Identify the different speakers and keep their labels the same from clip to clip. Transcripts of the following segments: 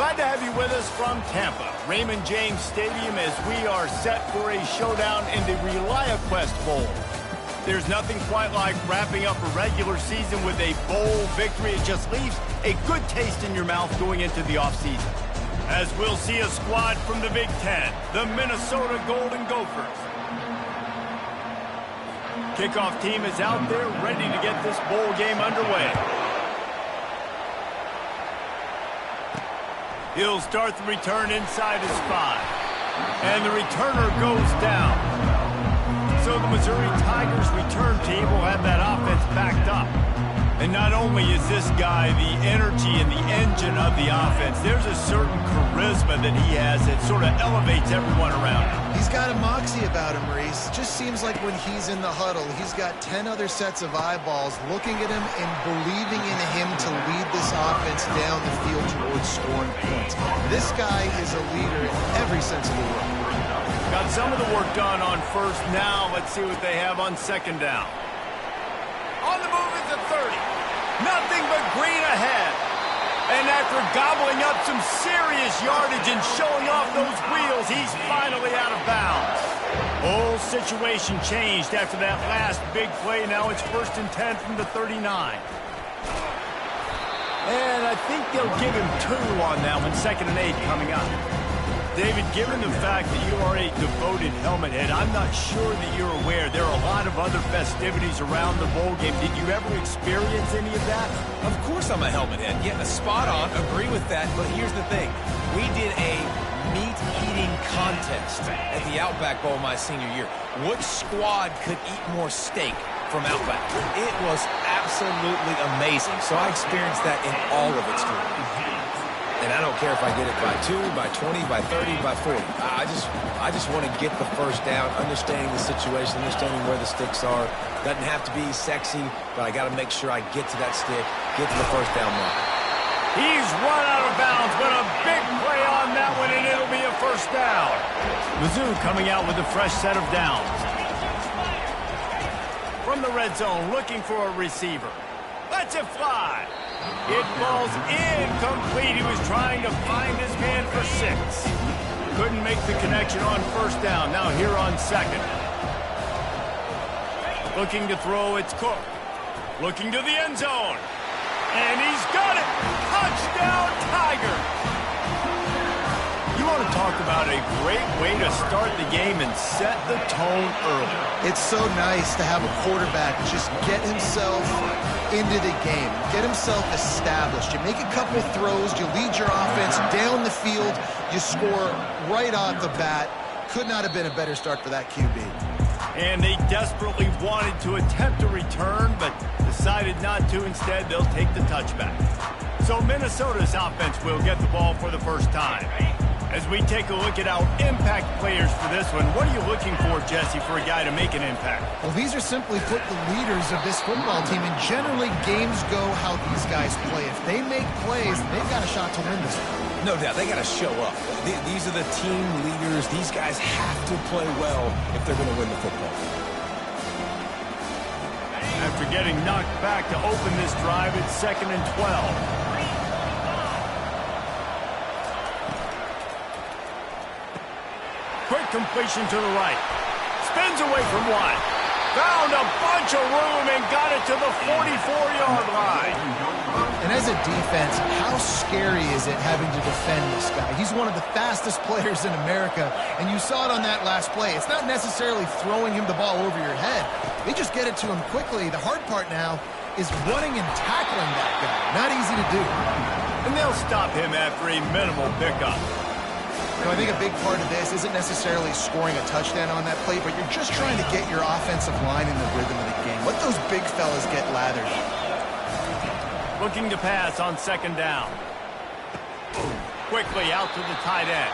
Speaker 1: Glad to have you with us from Tampa, Raymond James Stadium, as we are set for a showdown in the ReliaQuest Bowl. There's nothing quite like wrapping up a regular season with a bowl victory. It just leaves a good taste in your mouth going into the offseason. As we'll see a squad from the Big Ten, the Minnesota Golden Gophers. Kickoff team is out there ready to get this bowl game underway. He'll start the return inside his 5. And the returner goes down. So the Missouri Tigers return team will have that offense backed up. And not only is this guy the energy and the engine of the offense, there's a certain charisma that he has that sort of elevates everyone around him.
Speaker 2: He's got a moxie about him, Maurice. Just seems like when he's in the huddle, he's got 10 other sets of eyeballs looking at him and believing in him to lead this offense down the field towards scoring points. This guy is a leader in every sense of the word.
Speaker 1: Got some of the work done on first. Now let's see what they have on second down. On the move is a 30. Nothing but green ahead. And after gobbling up some serious yardage and showing off those wheels, he's finally out of bounds. Whole situation changed after that last big play. Now it's 1st and 10 from the 39. And I think they'll give him 2 on that one. 2nd and 8 coming up. David, given the fact that you are a devoted helmet head, I'm not sure that you're aware there are a lot of other festivities around the bowl game. Did you ever experience any of that?
Speaker 3: Of course I'm a helmet head. Yeah, spot on. Agree with that. But here's the thing. We did a meat-eating contest at the Outback Bowl my senior year. Which squad could eat more steak from Outback? It was absolutely amazing. So I experienced that in all of its glory. And I don't care if I get it by 2, by 20, by 30, by 40. I just want to get the first down, understanding the situation, understanding where the sticks are. Doesn't have to be sexy, but I got to make sure I get to that stick, get to the first down mark.
Speaker 1: He's run out of bounds, but a big play on that one, and it'll be a first down. Mizzou coming out with a fresh set of downs. From the red zone, looking for a receiver. Lets it fly. It falls incomplete. He was trying to find his man for 6. Couldn't make the connection on first down. Now here on second. Looking to throw, it's Cook. Looking to the end zone. And he's got it. Touchdown, Tiger. You want to talk about a great way to start the game and set the tone early.
Speaker 2: It's so nice to have a quarterback just get himself into the game, get himself established. You make a couple throws, you lead your offense down the field, you score right off the bat. Could not have been a better start for that QB.
Speaker 1: And they desperately wanted to attempt a return, but decided not to. Instead, they'll take the touchback. So Minnesota's offense will get the ball for the first time. As we take a look at our impact players for this one, what are you looking for, Jesse, for a guy to make an impact?
Speaker 2: Well, these are simply put the leaders of this football team, and generally games go how these guys play. If they make plays, they've got a shot to win this one.
Speaker 3: No doubt, they got to show up. These are the team leaders. These guys have to play well if they're going to win the football.
Speaker 1: After getting knocked back to open this drive, it's 2nd and 12. Quick completion to the right. Spins away from 1. Found a bunch of room and got it to the 44-yard line.
Speaker 2: And as a defense, how scary is it having to defend this guy? He's one of the fastest players in America, and you saw it on that last play. It's not necessarily throwing him the ball over your head. They just get it to him quickly. The hard part now is running and tackling that guy. Not easy to do.
Speaker 1: And they'll stop him after a minimal pickup.
Speaker 2: You know, I think a big part of this isn't necessarily scoring a touchdown on that play, but you're just trying to get your offensive line in the rhythm of the game. Let those big fellas get lathered.
Speaker 1: Looking to pass on 2nd down. Quickly out to the tight end.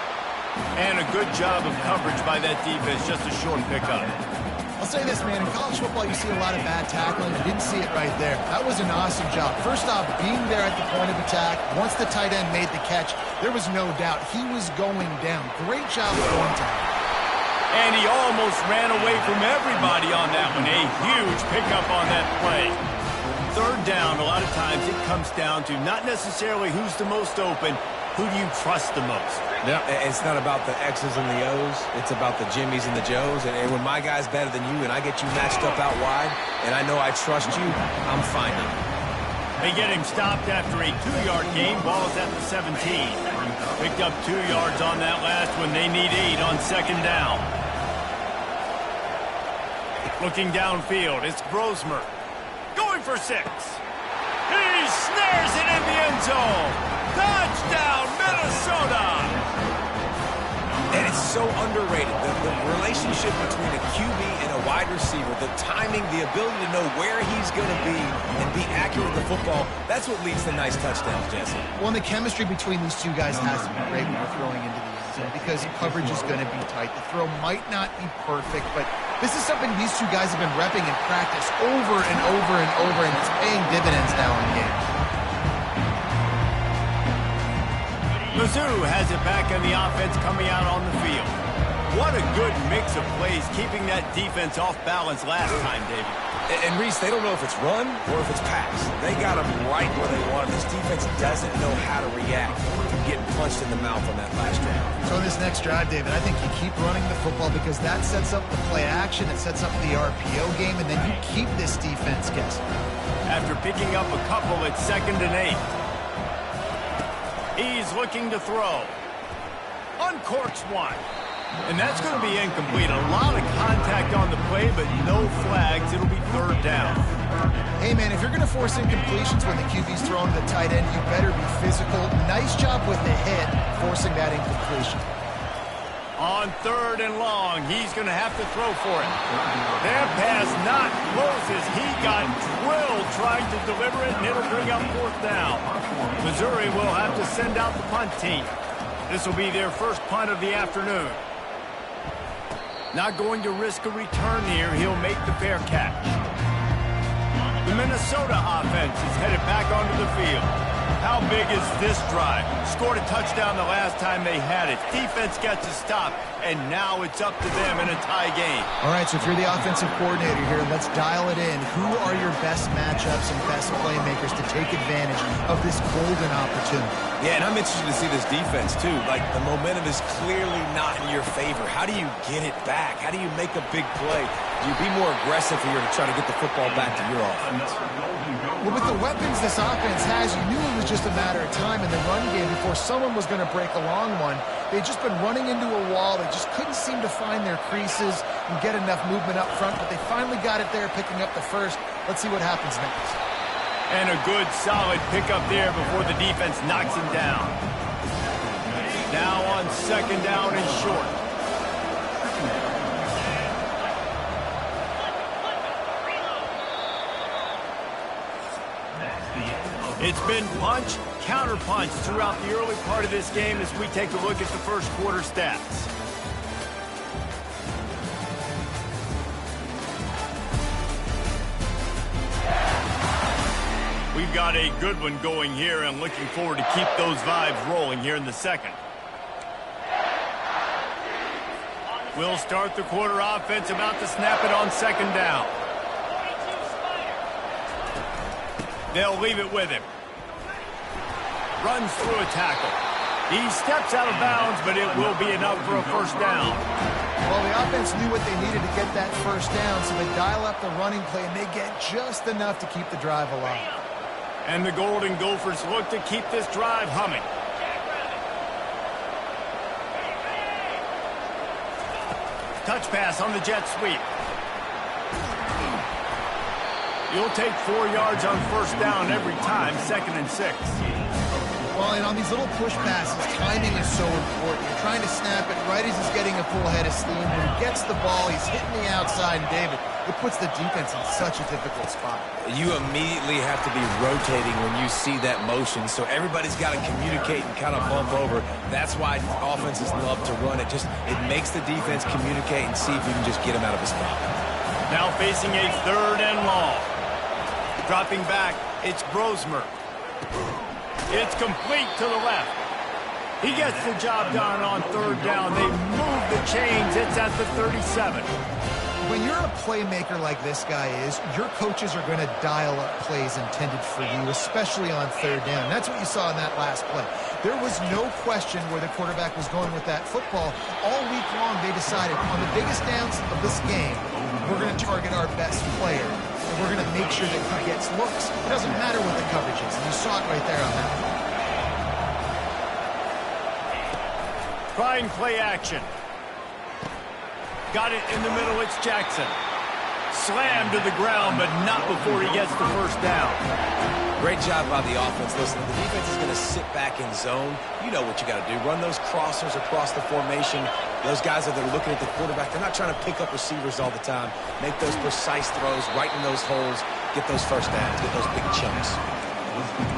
Speaker 1: And a good job of coverage by that defense, just a short pickup.
Speaker 2: I'll say this, man, in college football you see a lot of bad tackling. You didn't see it right there. That was an awesome job. First off, being there at the point of attack, once the tight end made the catch, there was no doubt he was going down. Great job of going to him.
Speaker 1: And he almost ran away from everybody on that one. A huge pickup on that play. 3rd down, a lot of times it comes down to not necessarily who's the most open, Who do you trust the most?
Speaker 3: Yeah, it's not about the X's and the O's. It's about the Jimmies and the Joes. And when my guy's better than you and I get you matched up out wide and I know I trust you, I'm finding it.
Speaker 1: They get him stopped after a 2-yard gain. Ball is at the 17. Picked up 2 yards on that last one. They need 8 on second down. Looking downfield, it's Grosmer. Going for 6. He snares it in the end zone. Touchdown, Minnesota!
Speaker 3: And it's so underrated. The relationship between a QB and a wide receiver, the timing, the ability to know where he's going to be and be accurate with the football, that's what leads to nice touchdowns, Jesse.
Speaker 2: Well, and the chemistry between these two guys has to be great when you're throwing into the end zone because coverage is going to be tight. The throw might not be perfect, but this is something these two guys have been repping in practice over and over and over, and it's paying dividends now in games.
Speaker 1: Mizzou has it back on the offense coming out on the field. What a good mix of plays, keeping that defense off balance last time, David.
Speaker 3: And Reese, they don't know if it's run or if it's pass. They got them right where they want them. This defense doesn't know how to react to getting punched in the mouth on that last drive.
Speaker 2: So in this next drive, David, I think you keep running the football because that sets up the play action, it sets up the RPO game, and then you keep this defense guessing.
Speaker 1: After picking up a couple at 2nd and 8. He's looking to throw. Uncorks one. And that's going to be incomplete. A lot of contact on the play, but no flags. It'll be 3rd down.
Speaker 2: Hey, man, if you're going to force incompletions when the QB's throwing to the tight end, you better be physical. Nice job with the hit, forcing that incompletion.
Speaker 1: On 3rd and long, he's going to have to throw for it. That pass not close as he got drilled trying to deliver it, and it'll bring up 4th down. Missouri will have to send out the punt team. This will be their first punt of the afternoon. Not going to risk a return here. He'll make the fair catch. The Minnesota offense is headed back onto the field. How big is this drive? Scored a touchdown the last time they had it. Defense gets a stop, and now it's up to them in a tie game.
Speaker 2: All right, so if you're the offensive coordinator here, let's dial it in. Who are your best matchups and best playmakers to take advantage of this golden opportunity?
Speaker 3: Yeah, and I'm interested to see this defense, too. Like, the momentum is clearly not in your favor. How do you get it back? How do you make a big play? Do you be more aggressive here to try to get the football back to your offense?
Speaker 2: Well, with the weapons this offense has, you knew it was just a matter of time in the run game before someone was going to break a long one. They'd just been running into a wall. They just couldn't seem to find their creases and get enough movement up front, but they finally got it there, picking up the first. Let's see what happens next.
Speaker 1: And a good, solid pickup there before the defense knocks him down. Now on 2nd down and short. It's been punch, counter-punch throughout the early part of this game as we take a look at the first quarter stats. We've got a good one going here and looking forward to keep those vibes rolling here in the second. We'll start the quarter offense about to snap it on 2nd down. They'll leave it with him. Runs through a tackle. He steps out of bounds, but it will be enough for a 1st down.
Speaker 2: Well, the offense knew what they needed to get that 1st down, so they dial up the running play, and they get just enough to keep the drive alive.
Speaker 1: And the Golden Gophers look to keep this drive humming. Touch pass on the jet sweep. You'll take 4 yards on 1st down every time, 2nd and 6.
Speaker 2: Well, and on these little push passes, timing is so important. You're trying to snap it right as he's getting a full head of steam. When he gets the ball, he's hitting the outside, and David, it puts the defense in such a difficult spot.
Speaker 3: You immediately have to be rotating when you see that motion, so everybody's got to communicate and kind of bump over. That's why offenses love to run it. It makes the defense communicate and see if you can just get him out of his spot.
Speaker 1: Now facing a 3rd and long. Dropping back, it's Grosmer. It's complete to the left. He gets the job done on 3rd down. They move the chains. It's at the 37.
Speaker 2: When you're a playmaker like this guy is, your coaches are going to dial up plays intended for you, especially on third down. That's what you saw in that last play. There was no question where the quarterback was going with that football. All week long, they decided on the biggest downs of this game, we're going to target our best player, and we're going to make sure that he gets looks. It doesn't matter what the coverage is, and you saw it right there on that one.
Speaker 1: Trying play action. Got it in the middle, it's Jackson. Slammed to the ground, but not before he gets the first down.
Speaker 3: Great job by the offense. Listen, the defense is going to sit back in zone. You know what you got to do. Run those crossers across the formation. Those guys that are looking at the quarterback, they're not trying to pick up receivers all the time. Make those precise throws right in those holes. Get those first downs. Get those big chunks.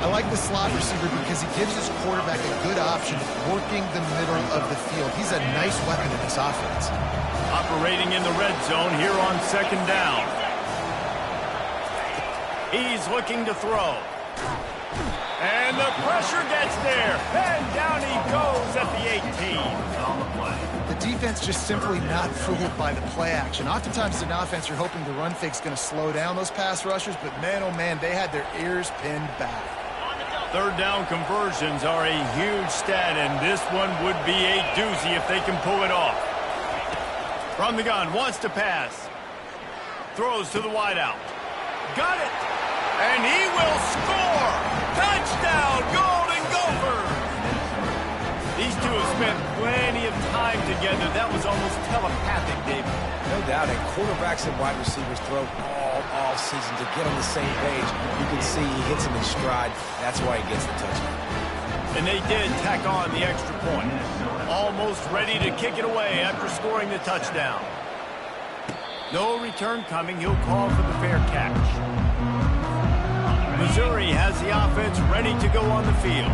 Speaker 2: I like the slot receiver because he gives his quarterback a good option working the middle of the field. He's a nice weapon in this offense.
Speaker 1: Operating in the red zone here on second down. He's looking to throw. And the pressure gets there. And down he goes at the 18.
Speaker 2: The defense just simply not fooled by the play action. Oftentimes in offense, you're hoping the run fake's going to slow down those pass rushers, but man, oh man, they had their ears pinned back.
Speaker 1: Third down conversions are a huge stat, and this one would be a doozy if they can pull it off. From the gun, wants to pass. Throws to the wideout. Got it! And he will score! Touchdown, Golden Gophers! These two have spent plenty of time together. That was almost telepathic, David.
Speaker 3: No doubt, and quarterbacks and wide receivers throw all off season to get on the same page. You can see he hits him in stride. That's why he gets the touchdown.
Speaker 1: And they did tack on the extra point. Almost ready to kick it away after scoring the touchdown. No return coming. He'll call for the fair catch. Missouri has the offense ready to go on the field.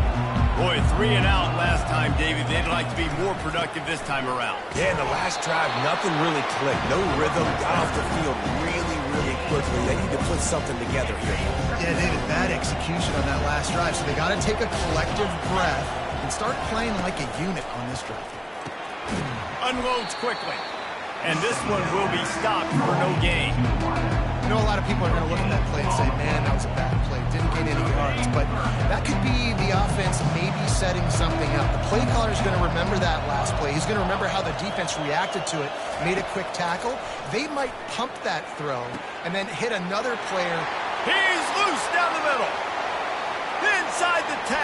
Speaker 1: Boy, 3 and out last time, David. They'd like to be more productive this time around.
Speaker 3: Yeah, in the last drive, nothing really clicked. No rhythm. Got off the field really, really quickly. They need to put something together here.
Speaker 2: Yeah, David, bad execution on that last drive, so they got to take a collective breath and start playing like a unit on this drive.
Speaker 1: Unloads quickly. And this one will be stopped for no gain.
Speaker 2: I know a lot of people are going to look at that play and say, man, that was a bad play. Didn't gain any yards. But that could be the offense maybe setting something up. The play caller is going to remember that last play. He's going to remember how the defense reacted to it, made a quick tackle. They might pump that throw and then hit another player.
Speaker 1: He's loose down the middle. Inside the 10.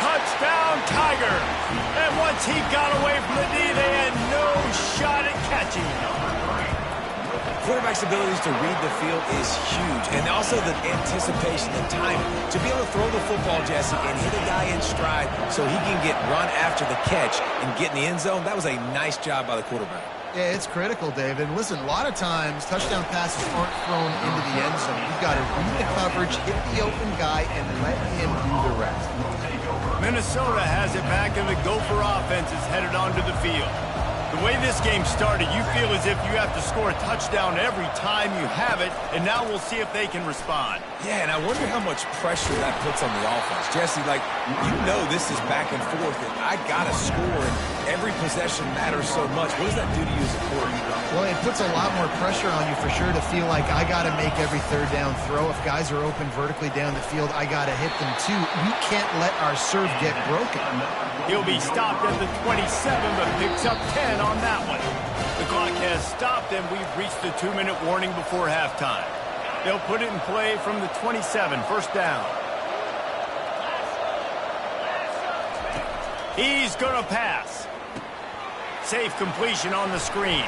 Speaker 1: Touchdown, Tiger. And once he got away from the D, they had no shot at catching him.
Speaker 3: Quarterback's abilities to read the field is huge. And also the anticipation, the timing. To be able to throw the football, Jesse, and hit a guy in stride so he can get run after the catch and get in the end zone, that was a nice job by the quarterback.
Speaker 2: Yeah, it's critical, David. Listen, a lot of times touchdown passes aren't thrown into the end zone. You've got to read the coverage, hit the open guy, and let him do the rest.
Speaker 1: Minnesota has it back, and the Gopher offense is headed onto the field. The way this game started, you feel as if you have to score a touchdown every time you have it, and now we'll see if they can respond.
Speaker 3: Yeah, and I wonder how much pressure that puts on the offense. Jesse, like, you know this is back and forth, and I got to score, and every possession matters so much. What does that do to you as a quarterback?
Speaker 2: Well, it puts a lot more pressure on you for sure to feel like I got to make every third down throw. If guys are open vertically down the field, I got to hit them too. We can't let our serve get broken.
Speaker 1: He'll be stopped at the 27, but picks up 10 on that one. The clock has stopped, and we've reached the 2-minute warning before halftime. They'll put it in play from the 27, first down. He's going to pass. Safe completion on the screen.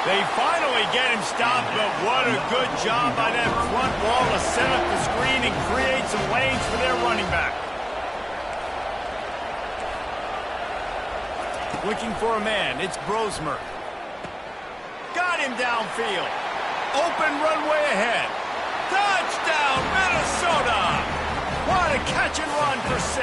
Speaker 1: They finally get him stopped, but what a good job by that front wall to set up the screen and create some lanes for their running back. Looking for a man, it's Brosmer. Got him downfield. Open runway ahead. Touchdown, Minnesota! What a catch and run for 6.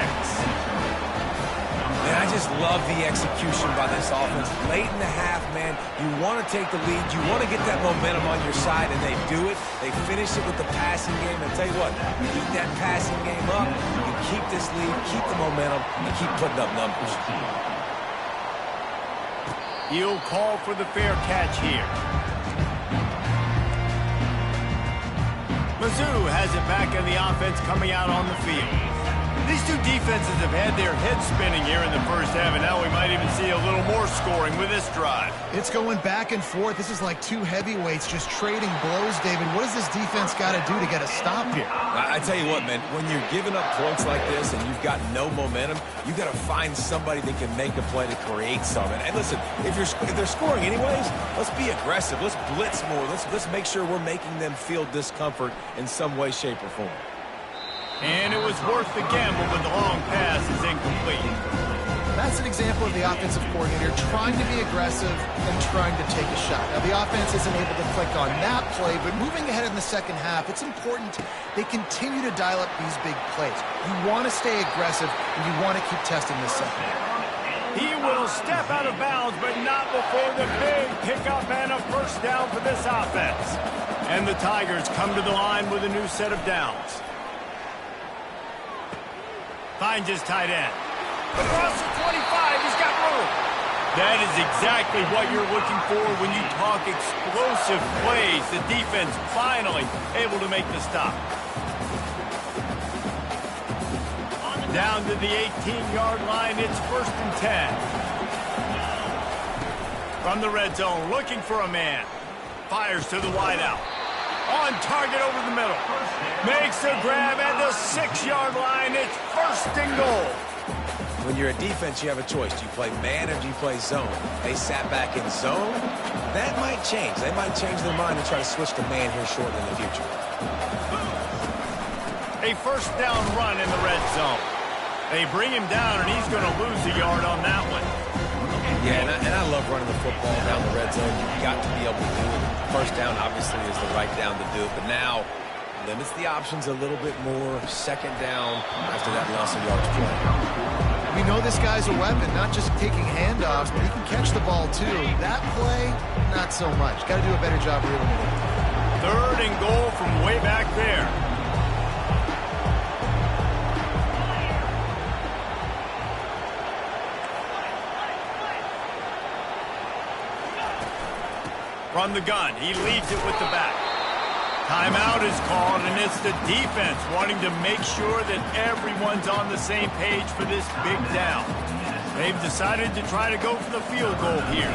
Speaker 3: Man, I just love the execution by this offense. Late in the half, man, you want to take the lead. You want to get that momentum on your side, and they do it. They finish it with the passing game. And tell you what, you keep that passing game up, you keep this lead, keep the momentum, and keep putting up numbers.
Speaker 1: He'll call for the fair catch here. Mizzou has it back in the offense coming out on the field. These two defenses have had their heads spinning here in the first half, and now we might even see a little more scoring with this drive.
Speaker 2: It's going back and forth. This is like two heavyweights just trading blows, David. What does this defense got to do to get a stop here?
Speaker 3: I tell you what, man, when you're giving up points like this and you've got no momentum, you've got to find somebody that can make a play to create something. And listen, if they're scoring anyways, let's be aggressive. Let's blitz more. Let's make sure we're making them feel discomfort in some way, shape, or form.
Speaker 1: And it was worth the gamble, but the long pass is incomplete.
Speaker 2: That's an example of the offensive coordinator trying to be aggressive and trying to take a shot. Now, the offense isn't able to click on that play, but moving ahead in the second half, it's important they continue to dial up these big plays. You want to stay aggressive, and you want to keep testing this second half.
Speaker 1: He will step out of bounds, but not before the big pickup and a first down for this offense. And the Tigers come to the line with a new set of downs. Finds his tight end. Across the 25, he's got room. That is exactly what you're looking for when you talk explosive plays. The defense finally able to make the stop. Down to the 18-yard line, it's 1st and 10. From the red zone, looking for a man. Fires to the wideout. On target over the middle. Makes a grab at the 6-yard line. It's 1st and goal.
Speaker 3: When you're a defense, you have a choice. Do you play man or do you play zone? They sat back in zone. That might change. They might change their mind and try to switch to man here shortly in the future.
Speaker 1: A first down run in the red zone. They bring him down, and he's going to lose a yard on that one.
Speaker 3: Yeah, and I love running the football down the red zone. You've got to be able to do it. First down, obviously, is the right down to do it. But now, limits the options a little bit more. Second down after that loss of yards play.
Speaker 2: We know this guy's a weapon, not just taking handoffs, but he can catch the ball, too. That play, not so much. Got to do a better job reeling it in.
Speaker 1: 3rd and goal from way back there. From the gun, he leads it with the back. Timeout is called, and it's the defense wanting to make sure that everyone's on the same page for this big down. They've decided to try to go for the field goal here.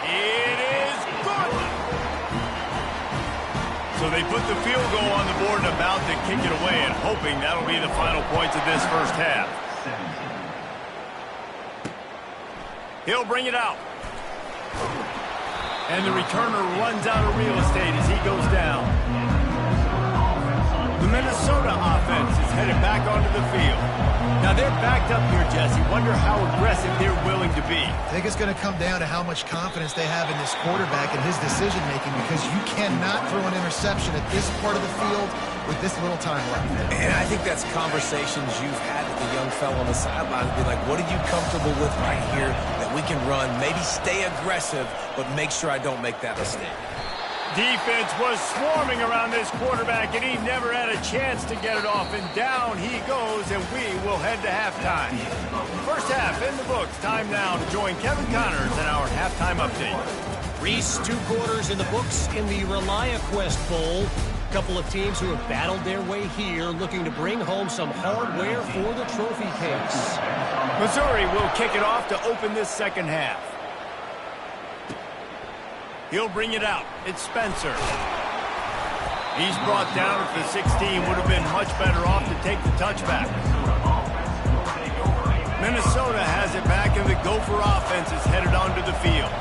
Speaker 1: It is good! So they put the field goal on the board and about to kick it away, and hoping that'll be the final points of this first half. He'll bring it out. And the returner runs out of real estate as he goes down. The Minnesota offense is headed back onto the field. Now they're backed up here, Jesse. Wonder how aggressive they're willing to be.
Speaker 2: I think it's going to come down to how much confidence they have in this quarterback and his decision-making, because you cannot throw an interception at this part of the field with this little time left.
Speaker 3: And I think that's conversations you've had with the young fellow on the sideline to be like, what are you comfortable with right here that we can run? Maybe stay aggressive, but make sure I don't make that mistake.
Speaker 1: Defense was swarming around this quarterback, and he never had a chance to get it off. And down he goes, and we will head to halftime. First half in the books. Time now to join Kevin Connors in our halftime update.
Speaker 4: Reese, 2 quarters in the books in the ReliaQuest Bowl. A couple of teams who have battled their way here, looking to bring home some hardware for the trophy case.
Speaker 1: Missouri will kick it off to open this second half. He'll bring it out. It's Spencer. He's brought down at the 16. Would have been much better off to take the touchback. Minnesota has it back, and the Gopher offense is headed onto the field.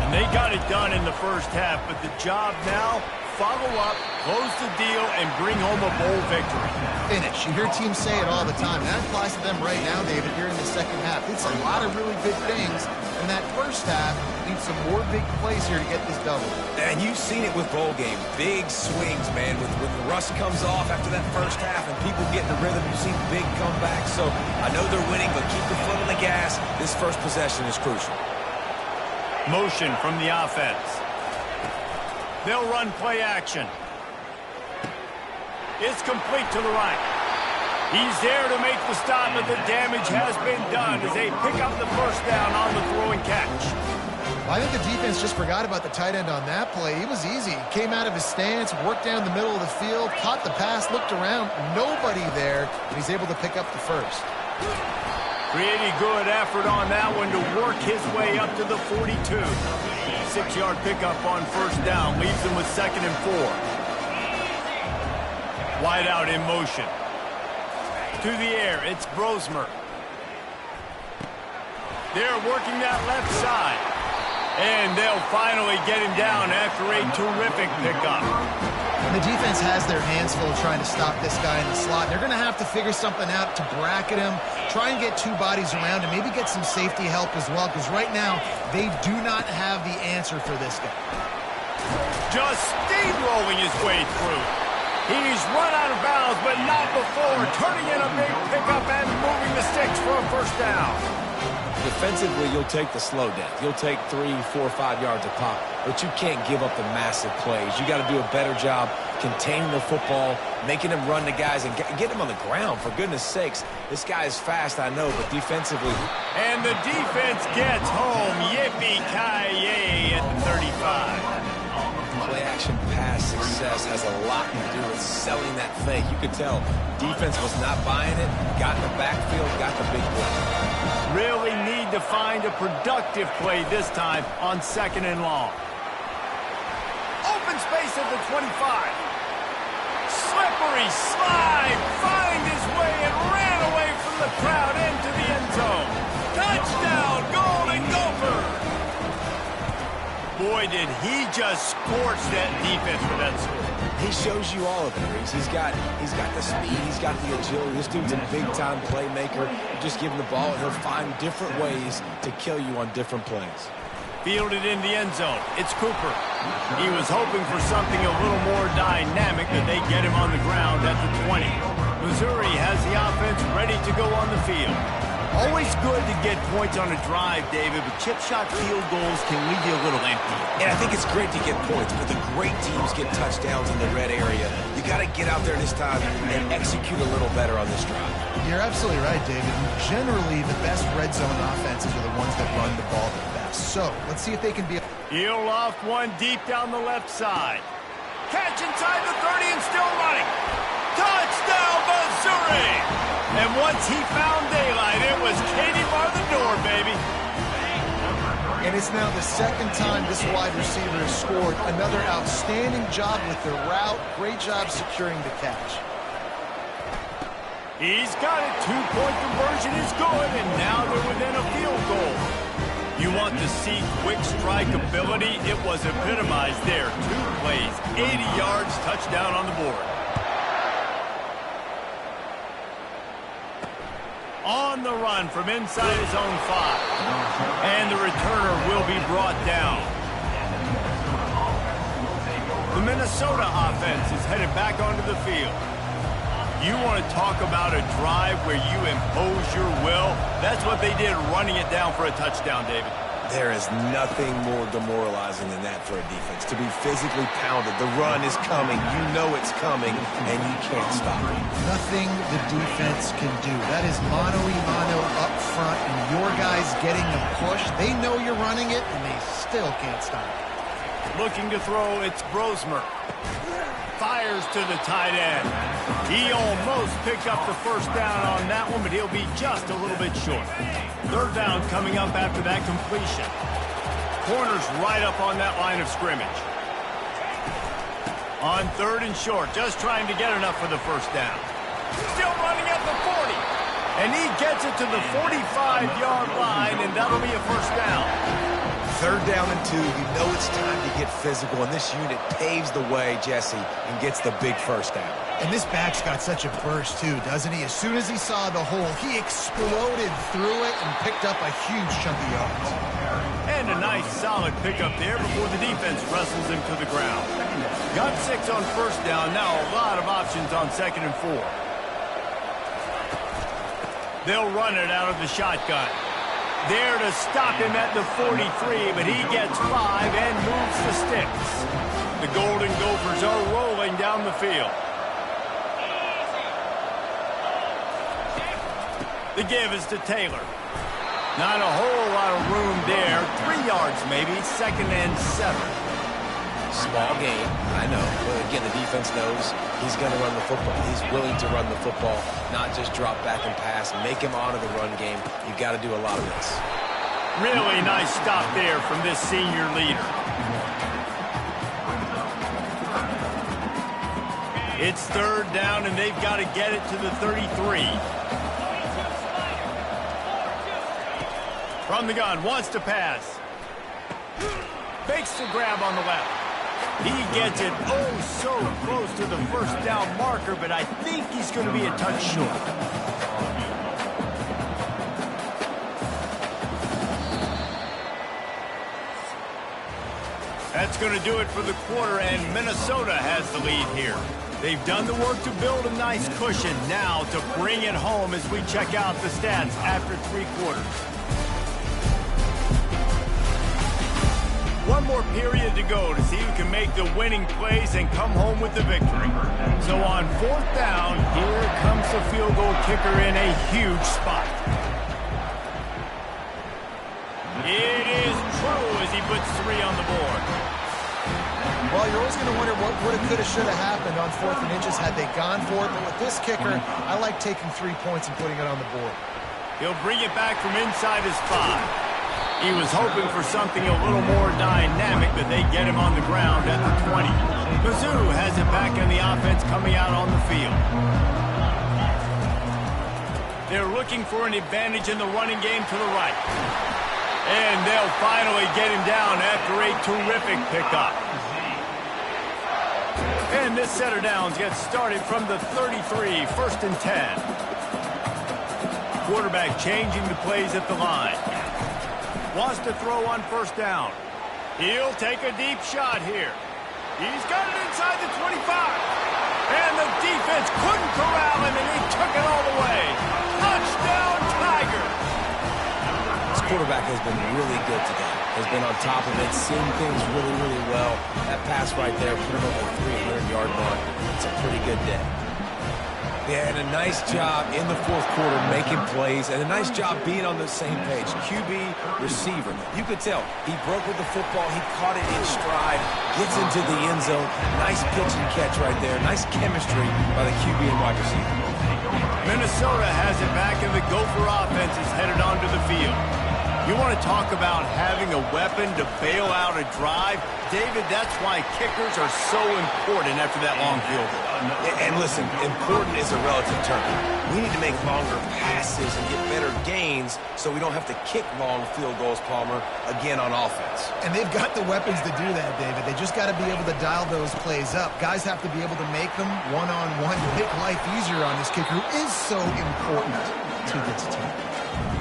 Speaker 1: And they got it done in the first half, but the job now, follow up, close the deal, and bring home a bowl victory.
Speaker 2: Finish. You hear teams say it all the time. That applies to them right now, David, here in the second half. It's a lot of really good things. In that first half, needs some more big plays here to get this double.
Speaker 3: And you've seen it with bowl game. Big swings, man. When the rust comes off after that first half and people get in the rhythm, you've seen big comebacks. So I know they're winning, but keep the foot on the gas. This first possession is crucial.
Speaker 1: Motion from the offense. They'll run play action. It's complete to the right. He's there to make the stop, but the damage has been done as they pick up the first down on the throw and catch.
Speaker 2: I think the defense just forgot about the tight end on that play. He was easy. Came out of his stance, worked down the middle of the field, caught the pass, looked around, nobody there, and he's able to pick up the first.
Speaker 1: Pretty good effort on that one to work his way up to the 42. 6-yard pickup on first down leaves him with 2nd and 4. Wide out in motion. To the air, it's Brosmer. They're working that left side. And they'll finally get him down after a terrific pickup.
Speaker 2: And the defense has their hands full trying to stop this guy in the slot. They're going to have to figure something out to bracket him, try and get 2 bodies around him, maybe get some safety help as well, because right now they do not have the answer for this guy.
Speaker 1: Just steamrolling his way through. He's run out of bounds, but not before turning in a big pickup and moving the sticks for a first down.
Speaker 3: Defensively, you'll take the slow down. You'll take 3, 4, 5 yards a pop, but you can't give up the massive plays. You got to do a better job containing the football, making him run the guys, and get him on the ground. For goodness sakes, this guy is fast, I know, but defensively.
Speaker 1: And the defense gets home. Yippee-ki-yay at the 35.
Speaker 3: Play-action pass success has a lot to do with selling that fake. You could tell defense was not buying it, got in the backfield, got the big play.
Speaker 1: Really need to find a productive play this time on 2nd and long. Open space at the 25. Slippery slide, find his way and ran away from the crowd into the end zone. Touchdown, Golden Gophers! Boy, did he just scorch that defense for that score.
Speaker 3: He shows you all of it, Reese. He's got the speed, he's got the agility. This dude's a big-time playmaker. You just give him the ball, and he'll find different ways to kill you on different plays.
Speaker 1: Fielded in the end zone. It's Cooper. He was hoping for something a little more dynamic, but they get him on the ground at the 20. Missouri has the offense ready to go on the field. Always good to get points on a drive, David, but chip shot field goals can leave you a little empty.
Speaker 3: And I think it's great to get points, but the great teams get touchdowns in the red area. You got to get out there this time and execute a little better on this drive.
Speaker 2: You're absolutely right, David. Generally, the best red zone offenses are the ones that run the ball the best. So, let's see if they can be...
Speaker 1: He'll loft one deep down the left side. Catch inside the 30 and still running. Touchdown, Missouri! And once he found daylight, it was Katie bar the door, baby.
Speaker 2: And it's now the 2nd time this wide receiver has scored. Another outstanding job with the route. Great job securing the catch.
Speaker 1: He's got it. 2-point conversion is good, and now they're within a field goal. You want to see quick strike ability? It was epitomized there. 2 plays, 80 yards, touchdown on the board. On the run from inside his own 5. And the returner will be brought down. The Minnesota offense is headed back onto the field. You want to talk about a drive where you impose your will? That's what they did, running it down for a touchdown, David.
Speaker 3: There is nothing more demoralizing than that for a defense. To be physically pounded. The run is coming. You know it's coming, and you can't stop it.
Speaker 2: Nothing the defense can do. That is mano-a-mano up front, and your guys getting the push. They know you're running it, and they still can't stop it.
Speaker 1: Looking to throw, it's Brosmer. Fires to the tight end. He almost picked up the first down on that one, but he'll be just a little bit short. 3rd down coming up after that completion. Corner's right up on that line of scrimmage. On 3rd and short, just trying to get enough for the first down. Still running at the 40. And he gets it to the 45-yard line, and that'll be a first down.
Speaker 3: 3rd down and 2. You know it's time to get physical, and this unit paves the way, Jesse, and gets the big first down.
Speaker 2: And this back's got such a burst, too, doesn't he? As soon as he saw the hole, he exploded through it and picked up a huge chunk of yards.
Speaker 1: And a nice, solid pickup there before the defense wrestles him to the ground. Got 6 on first down. Now a lot of options on 2nd and 4. They'll run it out of the shotgun. There to stop him at the 43, but he gets 5 and moves the sticks. The Golden Gophers are rolling down the field. The give is to Taylor. Not a whole lot of room there. 3 yards maybe. 2nd and 7.
Speaker 3: Small game, I know. But again, the defense knows he's going to run the football. He's willing to run the football, not just drop back and pass. Make him honor the run game. You've got to do a lot of this.
Speaker 1: Really nice stop there from this senior leader. It's 3rd down, and they've got to get it to the 33. From the gun, wants to pass. Fakes the grab on the left. He gets it so close to the 1st down marker, but I think he's going to be a touch short. That's going to do it for the quarter, and Minnesota has the lead here. They've done the work to build a nice cushion. Now to bring it home as we check out the stats after 3 quarters. One more period to go to see who can make the winning plays and come home with the victory. So on 4th down, here comes the field goal kicker in a huge spot. It is true as he puts 3 on the board.
Speaker 2: Well, you're always going to wonder what would have, could have, should have happened on 4th and inches had they gone for it. But with this kicker, I like taking 3 points and putting it on the board.
Speaker 1: He'll bring it back from inside his 5. He was hoping for something a little more dynamic, but they get him on the ground at the 20. Mizzou has it back in the offense coming out on the field. They're looking for an advantage in the running game to the right. And they'll finally get him down after a terrific pickup. And this set of downs gets started from the 33, 1st and 10. Quarterback changing the plays at the line. Wants to throw on 1st down. He'll take a deep shot here. He's got it inside the 25. And the defense couldn't corral him, and he took it all the way. Touchdown, Tigers!
Speaker 3: This quarterback has been really good today. Has been on top of it, seeing things really, really well. That pass right there put him over the 300-yard mark. It's a pretty good day. They had a nice job in the 4th quarter making plays and a nice job being on the same page. QB, receiver. You could tell he broke with the football. He caught it in stride, gets into the end zone. Nice pitch and catch right there. Nice chemistry by the QB and wide receiver.
Speaker 1: Minnesota has it back, and the Gopher offense is headed onto the field. You want to talk about having a weapon to bail out a drive? David, that's why kickers are so important after that long field goal.
Speaker 3: And listen, important is a relative term. We need to make longer passes and get better gains so we don't have to kick long field goals, Palmer, again on offense.
Speaker 2: And they've got the weapons to do that, David. They just got to be able to dial those plays up. Guys have to be able to make them one-on-one to make life easier on this kicker, who is so important to this team.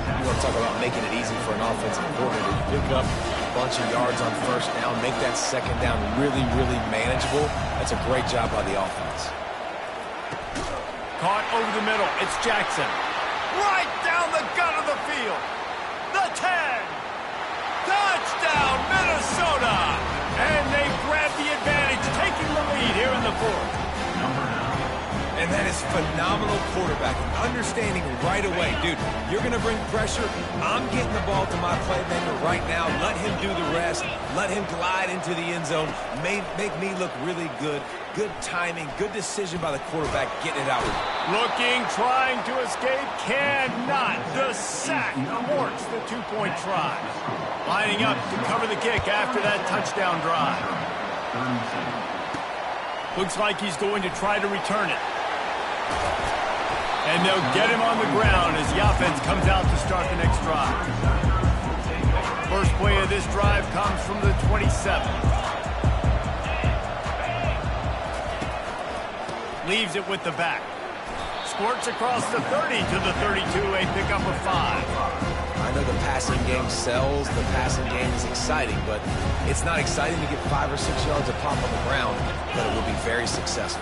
Speaker 3: You want to talk about making it easy for an offensive coordinator to pick up a bunch of yards on 1st down, make that 2nd down really, really manageable. That's a great job by the offense.
Speaker 1: Caught over the middle. It's Jackson. Right down the gut of the field. The 10. Touchdown, Minnesota. And they grab the advantage, taking the lead here in the 4th.
Speaker 3: And that is phenomenal quarterbacking. Understanding right away, dude, you're going to bring pressure. I'm getting the ball to my playmaker right now. Let him do the rest. Let him glide into the end zone. Make me look really good. Good timing, good decision by the quarterback getting it out.
Speaker 1: Looking, trying to escape, cannot. The sack thwarts the 2-point try. Lining up to cover the kick after that touchdown drive. Looks like he's going to try to return it. And they'll get him on the ground as the offense comes out to start the next drive. First play of this drive comes from the 27. Leaves it with the back. Squirts across the 30 to the 32, a pickup of 5.
Speaker 3: I know the passing game sells, the passing game is exciting, but it's not exciting to get 5 or 6 yards of pop on the ground, but it will be very successful.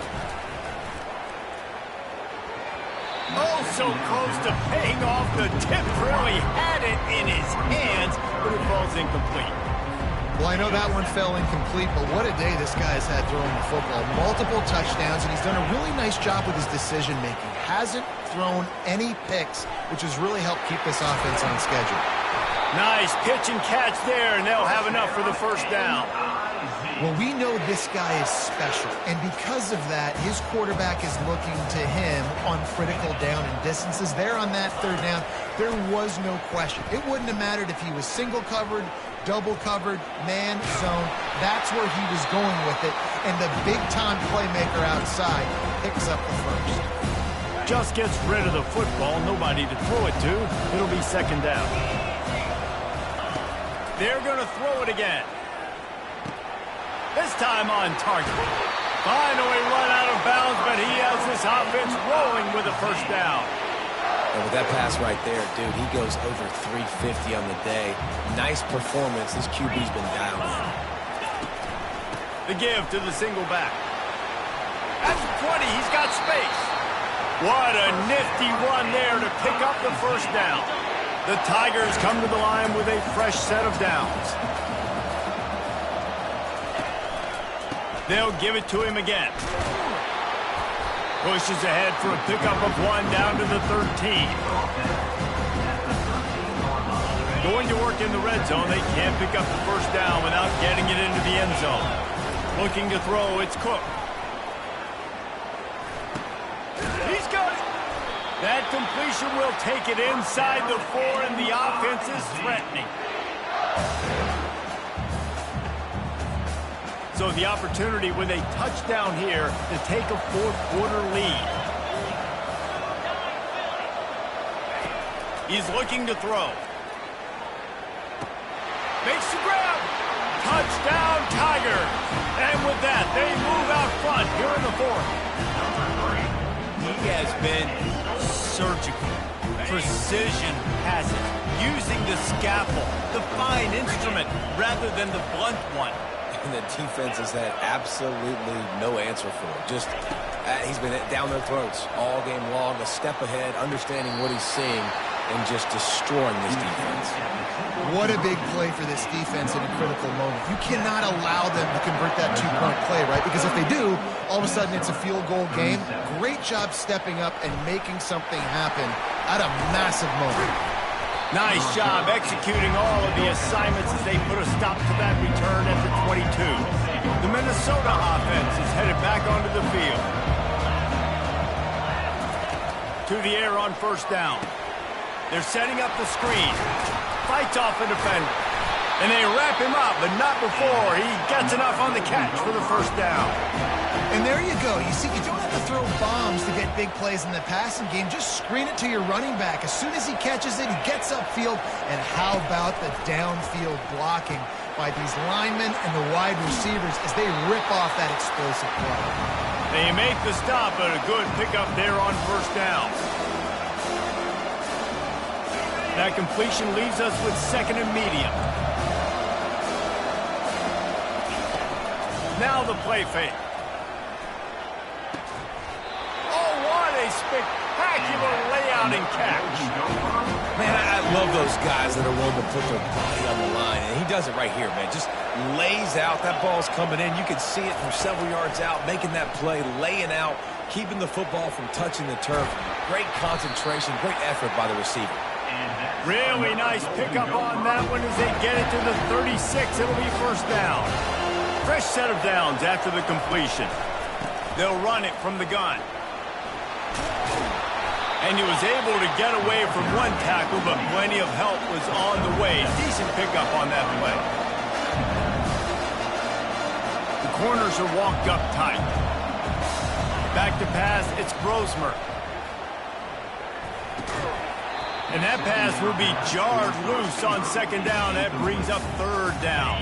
Speaker 1: Oh, so close to paying off the tip. Really had it in his hands, but it falls incomplete.
Speaker 2: Well, I know that one fell incomplete, but what a day this guy's had throwing the football. Multiple touchdowns, and he's done a really nice job with his decision-making. Hasn't thrown any picks, which has really helped keep this offense on schedule.
Speaker 1: Nice pitch and catch there, and they'll have enough for the first down.
Speaker 2: Well, we know this guy is special, and because of that, his quarterback is looking to him on critical down and distances. There on that third down, there was no question. It wouldn't have mattered if he was single covered, double covered, man, zone. That's where he was going with it, and the big-time playmaker outside picks up the first.
Speaker 1: Just gets rid of the football, nobody to throw it to. It'll be second down. They're going to throw it again. This time on target. Finally run out of bounds, but he has this offense rolling with a first down.
Speaker 3: And with that pass right there, dude, he goes over 350 on the day. Nice performance. This QB's been dialed in.
Speaker 1: The give to the single back. That's 20. He's got space. What a nifty run there to pick up the first down. The Tigers come to the line with a fresh set of downs. They'll give it to him again. Pushes ahead for a pickup of 1 down to the 13. Going to work in the red zone. They can't pick up the first down without getting it into the end zone. Looking to throw, it's Cook. He's got it. That completion will take it inside the 4, and the offense is threatening. So the opportunity with a touchdown here to take a fourth-quarter lead. He's looking to throw. Makes the grab. Touchdown, Tigers. And with that, they move out front here in the fourth. He has been surgical. Precision passing. Using the scalpel, the fine instrument, rather than the blunt one.
Speaker 3: And the defense has had absolutely no answer for it. Just, he's been down their throats all game long, a step ahead, understanding what he's seeing, and just destroying this defense.
Speaker 2: What a big play for this defense in a critical moment. You cannot allow them to convert that two-point play, right? Because if they do, all of a sudden it's a field goal game. Great job stepping up and making something happen at a massive moment.
Speaker 1: Nice job executing all of the assignments as they put a stop to that return at the 22. The Minnesota offense is headed back onto the field. To the air on first down. They're setting up the screen. Fights off a defender. And they wrap him up, but not before he gets enough on the catch for the first down.
Speaker 2: And there you go. You see, you don't have to throw bombs to get big plays in the passing game. Just screen it to your running back. As soon as he catches it, he gets upfield. And how about the downfield blocking by these linemen and the wide receivers as they rip off that explosive play.
Speaker 1: They make the stop, but a good pickup there on first down. That completion leaves us with second and medium. Now the play fake. Oh, what a spectacular layout and catch.
Speaker 3: Man, I love those guys that are willing to put their body on the line. And he does it right here, man. Just lays out. That ball's coming in. You can see it from several yards out, making that play, laying out, keeping the football from touching the turf. Great concentration, great effort by the receiver.
Speaker 1: Really nice pickup on that one as they get it to the 36. It'll be first down. Fresh set of downs after the completion. They'll run it from the gun. And he was able to get away from one tackle, but plenty of help was on the way. Decent pickup on that play. The corners are walked up tight. Back to pass, it's Brosmer. And that pass will be jarred loose on second down. That brings up third down.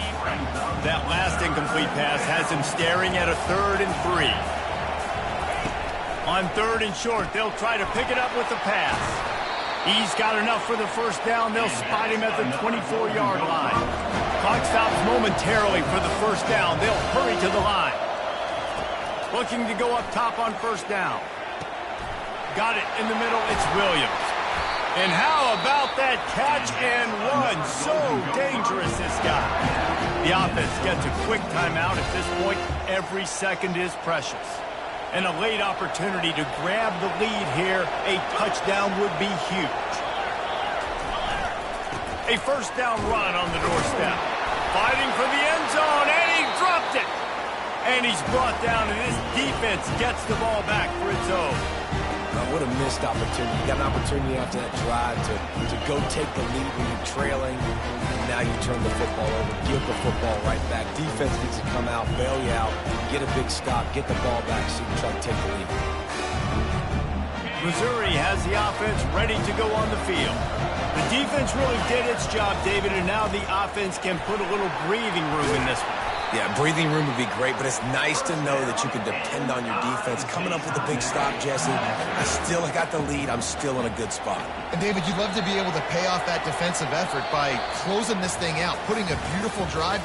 Speaker 1: That last incomplete pass has him staring at a 3rd and 3. On 3rd and short, they'll try to pick it up with the pass. He's got enough for the first down. They'll spot him at the 24-yard line. Clock stops momentarily for the first down. They'll hurry to the line. Looking to go up top on first down. Got it in the middle. It's Williams. And how about that catch and run? So dangerous, this guy. The offense gets a quick timeout. At this point, every second is precious. And a late opportunity to grab the lead here. A touchdown would be huge. A first down run on the doorstep. Fighting for the end zone, and he dropped it. And he's brought down, and this defense gets the ball back for its own.
Speaker 3: What a missed opportunity. You got an opportunity after that drive to go take the lead when you're trailing. And now you turn the football over, give the football right back. Defense needs to come out, bail you out, get a big stop, get the ball back so you can try to take the lead.
Speaker 1: Missouri has the offense ready to go on the field. The defense really did its job, David, and now the offense can put a little breathing room in this one.
Speaker 3: Yeah, breathing room would be great, but it's nice to know that you can depend on your defense. Coming up with a big stop, Jesse. I still got the lead. I'm still in a good spot.
Speaker 2: And, David, you'd love to be able to pay off that defensive effort by closing this thing out, putting a beautiful drive